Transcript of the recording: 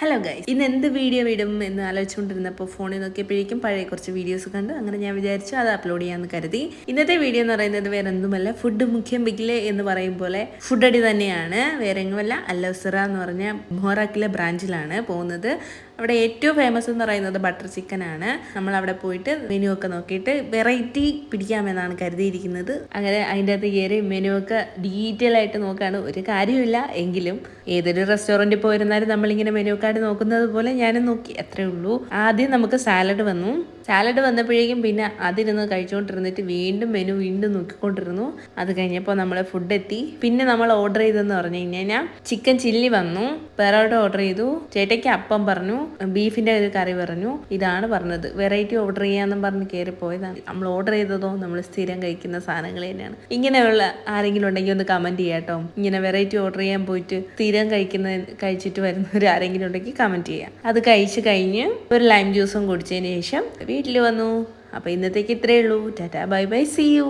Hello guys, ഇന്ന് എന്ത് video ഇടും എന്ന് ആലോചിച്ചുകൊണ്ടിരുന്നപ്പോൾ ഫോണിൽ നോക്കിയപ്പോഴേക്കും പഴയ കുറച്ച് വീഡിയോസ് കണ്ടു. അങ്ങനെ ഞാൻ വിചാരിച്ചു അത് അപ്ലോഡ് ചെയ്യാമെന്ന് കരുതി. ഇന്നത്തെ വീഡിയോ എന്ന് പറയുന്നത് വേറെ ഒന്നുമല്ല, ഫുഡ് മുഖ്യം ബിഗ്ലെ എന്ന് പറയും പോലെ ഫുഡ് അടി തന്നെയാണ്. വേറെ എങ്ങുമല്ല, അല്ലൗസറ എന്ന് പറഞ്ഞ മൊറാക്കിലെ ബ്രാഞ്ചിലാണ് പോകുന്നത്. അവിടെ ഏറ്റവും ഫേമസ് എന്ന് പറയുന്നത് ബട്ടർ ചിക്കൻ ആണ്. നമ്മൾ അവിടെ പോയിട്ട് മെനു ഒക്കെ നോക്കിയിട്ട് വെറൈറ്റി പിടിക്കാമെന്നാണ് കരുതിയിരിക്കുന്നത്. അങ്ങനെ അതിൻ്റെ അകത്ത് കയറി മെനു ഒക്കെ ഡീറ്റെയിൽ ആയിട്ട് നോക്കുകയാണ്. ഒരു കാര്യമില്ല, എങ്കിലും ഏതൊരു റെസ്റ്റോറൻറ്റിൽ പോയിരുന്നാലും നമ്മളിങ്ങനെ മെനു കാർഡ് നോക്കുന്നത് പോലെ ഞാനും നോക്കി, അത്രേ ഉള്ളൂ. ആദ്യം നമുക്ക് സാലഡ് വന്നപ്പോഴേക്കും പിന്നെ അതിരുന്ന് കഴിച്ചുകൊണ്ടിരുന്നിട്ട് വീണ്ടും മെനു നോക്കിക്കൊണ്ടിരുന്നു. അത് കഴിഞ്ഞപ്പോൾ നമ്മൾ ഫുഡ് എത്തി. പിന്നെ നമ്മൾ ഓർഡർ ചെയ്തെന്ന് പറഞ്ഞു കഴിഞ്ഞാൽ ചിക്കൻ ചില്ലി വന്നു, പെറോട്ട ഓർഡർ ചെയ്തു, ചേട്ടയ്ക്ക് അപ്പം പറഞ്ഞു, ബീഫിന്റെ ഒരു കറി പറഞ്ഞു. ഇതാണ് പറഞ്ഞത്. വെറൈറ്റി ഓർഡർ ചെയ്യാന്നും പറഞ്ഞ് കയറി പോയതാണ്. നമ്മൾ ഓർഡർ ചെയ്തതോ നമ്മൾ സ്ഥിരം കഴിക്കുന്ന സാധനങ്ങൾ തന്നെയാണ്. ഇങ്ങനെയുള്ള ആരെങ്കിലും ഉണ്ടെങ്കിൽ ഒന്ന് കമന്റ് ചെയ്യാട്ടോ. ഇങ്ങനെ വെറൈറ്റി ഓർഡർ ചെയ്യാൻ പോയിട്ട് സ്ഥിരം കഴിച്ചിട്ട് വരുന്നവർ ആരെങ്കിലും ഉണ്ടെങ്കിൽ കമന്റ് ചെയ്യാം. അത് കഴിച്ച് കഴിഞ്ഞ് ഒരു ലൈം ജ്യൂസും കുടിച്ചതിന് ശേഷം വീട്ടിൽ വന്നു. അപ്പോൾ ഇന്നത്തേക്ക് ഇത്രയേ ഉള്ളൂ. Tata, bye bye, see U.